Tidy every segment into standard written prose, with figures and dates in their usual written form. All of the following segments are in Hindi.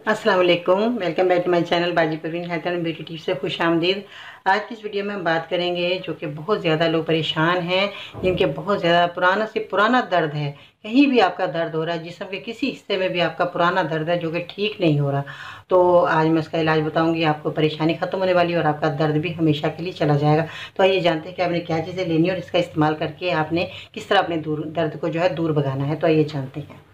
अस्सलाम वालेकुम, welcome back to my channel बाजी Parveen health and beauty tips से खुश आमदीद। आज की इस वीडियो में हम बात करेंगे जो कि बहुत ज़्यादा लोग परेशान हैं, जिनके बहुत ज़्यादा पुराना से पुराना दर्द है। कहीं भी आपका दर्द हो रहा है, जिस्म के किसी हिस्से में भी आपका पुराना दर्द है जो कि ठीक नहीं हो रहा, तो आज मैं उसका इलाज बताऊंगी। आपको परेशानी ख़त्म होने वाली है और आपका दर्द भी हमेशा के लिए चला जाएगा। तो आइए जानते हैं कि आपने क्या चीज़ें लेनी है और इसका इस्तेमाल करके आपने किस तरह अपने दर्द को जो है दूर भगाना है। तो आइए जानते हैं।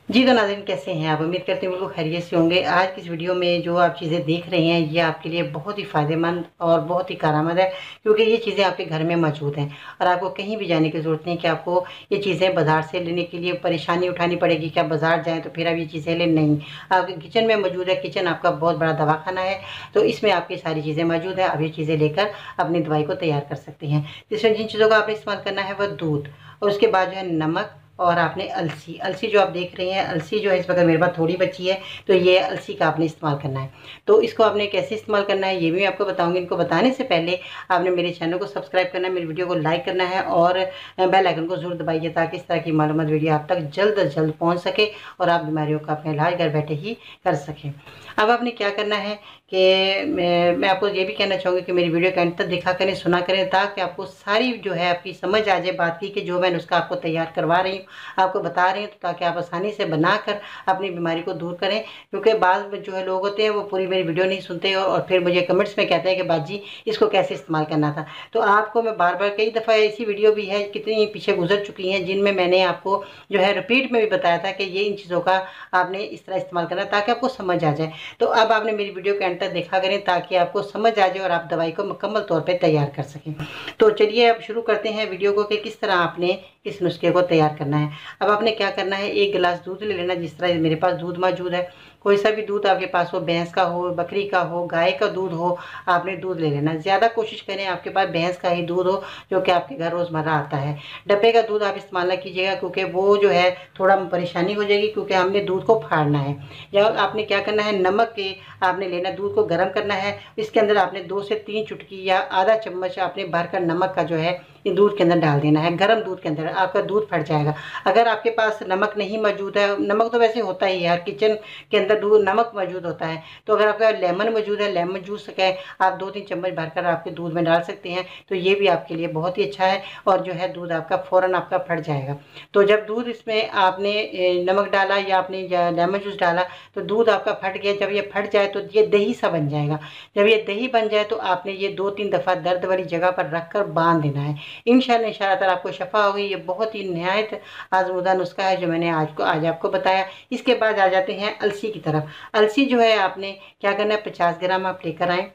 जी तो नाज़रीन, कैसे हैं आप? उम्मीद करते हैं बिल्कुल खैरियत से होंगे। आज की इस वीडियो में जो आप चीज़ें देख रहे हैं, ये आपके लिए बहुत ही फ़ायदेमंद और बहुत ही कारआमद है, क्योंकि ये चीज़ें आपके घर में मौजूद हैं और आपको कहीं भी जाने की ज़रूरत नहीं कि आपको ये चीज़ें बाज़ार से लेने के लिए परेशानी उठानी पड़ेगी कि आप बाज़ार जाएँ तो फिर आप ये चीज़ें लें। नहीं, आपके किचन में मौजूद है। किचन आपका बहुत बड़ा दवाखाना है, तो इसमें आपकी सारी चीज़ें मौजूद हैं। आप ये चीज़ें लेकर अपनी दवाई को तैयार कर सकते हैं। इसमें जिन चीज़ों का आपने इस्तेमाल करना है वह दूध, और उसके बाद जो है नमक, और आपने अलसी जो आप देख रही हैं, अलसी जो है इस वक्त मेरे पास थोड़ी बची है, तो ये अलसी का आपने इस्तेमाल करना है। तो इसको आपने कैसे इस्तेमाल करना है ये भी मैं आपको बताऊंगी। इनको बताने से पहले आपने मेरे चैनल को सब्सक्राइब करना है, मेरी वीडियो को लाइक करना है और बेल आइकन को जरूर दबाइए, ताकि इस तरह की मालूमात वीडियो आप तक जल्द अज जल्द पहुँच सके और आप बीमारियों का अपना इलाज घर बैठे ही कर सकें। अब आपने क्या करना है कि मैं आपको ये भी कहना चाहूँगी कि मेरी वीडियो के अंत तक देखा करें, सुना करें, ताकि आपको सारी जो है आपकी समझ आ जाए बात की कि जो मैं नुस्खा आपको तैयार करवा रही हूँ, आपको बता रही हूँ, तो ताकि आप आसानी से बनाकर अपनी बीमारी को दूर करें। क्योंकि बाद में जो है लोग होते हैं वो पूरी मेरी वीडियो नहीं सुनते और फिर मुझे कमेंट्स में कहते हैं कि बाजी इसको कैसे इस्तेमाल करना था। तो आपको मैं बार बार कई दफ़ा ऐसी वीडियो भी है, कितनी पीछे गुजर चुकी हैं, जिनमें मैंने आपको जो है रिपीट में भी बताया था कि ये इन चीज़ों का आपने इस तरह इस्तेमाल करना, ताकि आपको समझ आ जाए। तो अब आपने मेरी वीडियो के अंत तक देखा करें, ताकि आपको समझ आ जाए और आप दवाई को मुकम्मल तौर पे तैयार कर सकें। तो चलिए अब शुरू करते हैं वीडियो को कि किस तरह आपने इस नुस्खे को तैयार करना है। अब आपने क्या करना है, एक गिलास दूध ले लेना। जिस तरह मेरे पास दूध मौजूद है, कोई सा भी दूध आपके पास हो, भैंस का हो, बकरी का हो, गाय का दूध हो, आपने दूध ले लेना। ज़्यादा कोशिश करें आपके पास भैंस का ही दूध हो, जो कि आपके घर रोज़मर्रा आता है। डब्बे का दूध आप इस्तेमाल ना कीजिएगा, क्योंकि वो जो है थोड़ा परेशानी हो जाएगी, क्योंकि हमने दूध को फाड़ना है। या आपने क्या करना है, नमक के आपने लेना, दूध को गर्म करना है। इसके अंदर आपने 2 से 3 चुटकी या आधा चम्मच आपने भरकर नमक का जो है ये दूध के अंदर डाल देना है। गर्म दूध के अंदर आपका दूध फट जाएगा। अगर आपके पास नमक नहीं मौजूद है, नमक तो वैसे होता ही है, हर किचन के अंदर दूध नमक मौजूद होता है, तो अगर आपका लेमन मौजूद है, लेमन जूस का आप 2-3 चम्मच भरकर आपके दूध में डाल सकते हैं, तो ये भी आपके लिए बहुत ही अच्छा है। और जो है दूध आपका फ़ौरन आपका फट जाएगा। तो जब दूध इसमें आपने नमक डाला या आपने लेमन जूस डाला, तो दूध आपका फट गया। जब ये फट जाए तो ये दही सा बन जाएगा। जब ये दही बन जाए तो आपने ये 2-3 दफ़ा दर्द वाली जगह पर रख कर बांध देना है। इंशाअल्लाह ताला आपको शफ़ा होगी। ये बहुत ही निहायत आज़मूदा नुस्खा है जो मैंने आज आपको बताया। इसके बाद आ जाते हैं अलसी की तरफ। अलसी जो है आपने क्या करना है, 50 ग्राम आप लेकर आएँ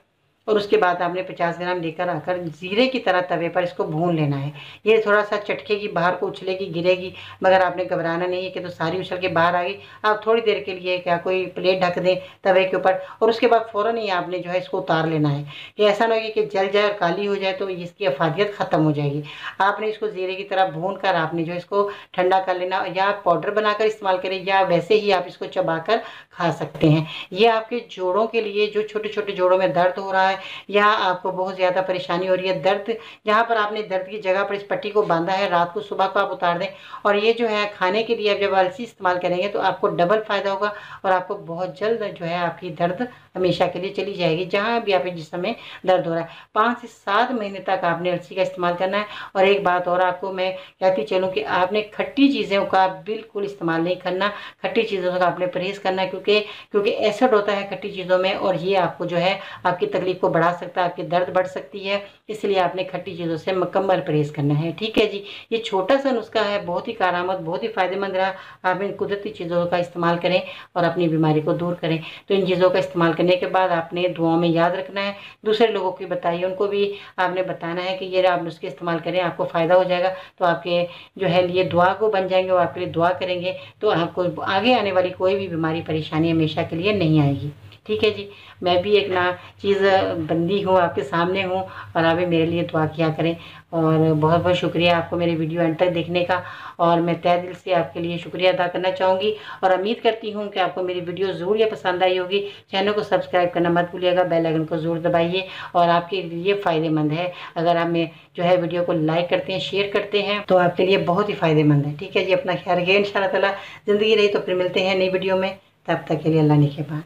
और उसके बाद आपने 50 ग्राम लेकर आकर जीरे की तरह तवे पर इसको भून लेना है। ये थोड़ा सा चटकेगी, बाहर को उछलेगी, गिरेगी, मगर आपने घबराना नहीं है कि तो सारी उछल के बाहर आ गई। आप थोड़ी देर के लिए क्या कोई प्लेट ढक दें तवे के ऊपर, और उसके बाद फ़ौरन ही आपने जो है इसको उतार लेना है। कि ऐसा ना हो कि जल जाए और काली हो जाए, तो इसकी अफादियत ख़त्म हो जाएगी। आपने इसको जीरे की तरह भून कर आपने जो इसको ठंडा कर लेना, या पाउडर बनाकर इस्तेमाल करें या वैसे ही आप इसको चबाकर खा सकते हैं। ये आपके जोड़ों के लिए, जो छोटे छोटे जोड़ों में दर्द हो रहा है या आपको बहुत ज़्यादा परेशानी हो रही है, दर्द जहाँ पर आपने दर्द की जगह पर इस पट्टी को बांधा है, रात को सुबह को आप उतार दें। और ये जो है खाने के लिए आप जब अलसी इस्तेमाल करेंगे तो आपको डबल फ़ायदा होगा, और आपको बहुत जल्द जो है आपकी दर्द हमेशा के लिए चली जाएगी, जहाँ भी आप जिस समय दर्द हो रहा है। 5 से 7 महीने तक आपने अलसी का इस्तेमाल करना है। और एक बात और आपको मैं कहती चलूँ कि आपने खट्टी चीज़ों का बिल्कुल इस्तेमाल नहीं करना। खट्टी चीज़ों का आपने परहेज़ करना है, क्योंकि एसिड होता है खट्टी चीज़ों में, और ये आपको जो है आपकी तकलीफ़ को बढ़ा सकता है, आपकी दर्द बढ़ सकती है। इसलिए आपने खट्टी चीज़ों से मुकम्मल परहेज़ करना है। ठीक है जी, ये छोटा सा नुस्खा है, बहुत ही कारआमद, बहुत ही फ़ायदेमंद रहा। आप इन कुदरती चीज़ों का इस्तेमाल करें और अपनी बीमारी को दूर करें। तो इन चीज़ों का इस्तेमाल करने के बाद आपने दुआओं में याद रखना है, दूसरे लोगों की बताइए, उनको भी आपने बताना है कि ये आप नुस्खे इस्तेमाल करें, आपको फ़ायदा हो जाएगा। तो आपके जो है लिए दुआ को बन जाएंगे और आपके लिए दुआ करेंगे, तो आपको आगे आने वाली कोई भी बीमारी परेशानी हमेशा के लिए नहीं आएगी। ठीक है जी, मैं भी एक ना चीज़ बंदी हूँ, आपके सामने हूँ, और आप भी मेरे लिए दुआ किया करें। और बहुत बहुत शुक्रिया आपको मेरे वीडियो अंत तक देखने का, और मैं तहे दिल से आपके लिए शुक्रिया अदा करना चाहूँगी। और उम्मीद करती हूँ कि आपको मेरी वीडियो ज़रूर ये पसंद आई होगी। चैनल को सब्सक्राइब करना मत भूलिएगा, बेल आइकन को ज़रूर दबाइए, और आपके लिए फ़ायदेमंद है। अगर आप में जो है वीडियो को लाइक करते हैं, शेयर करते हैं, तो आपके लिए बहुत ही फ़ायदेमंद है। ठीक है जी, अपना ख्याल रखिए। इंशाअल्लाह ताला ज़िंदगी रही तो फिर मिलते हैं नई वीडियो में। तब तक के लिए अल्लाह निगहबान।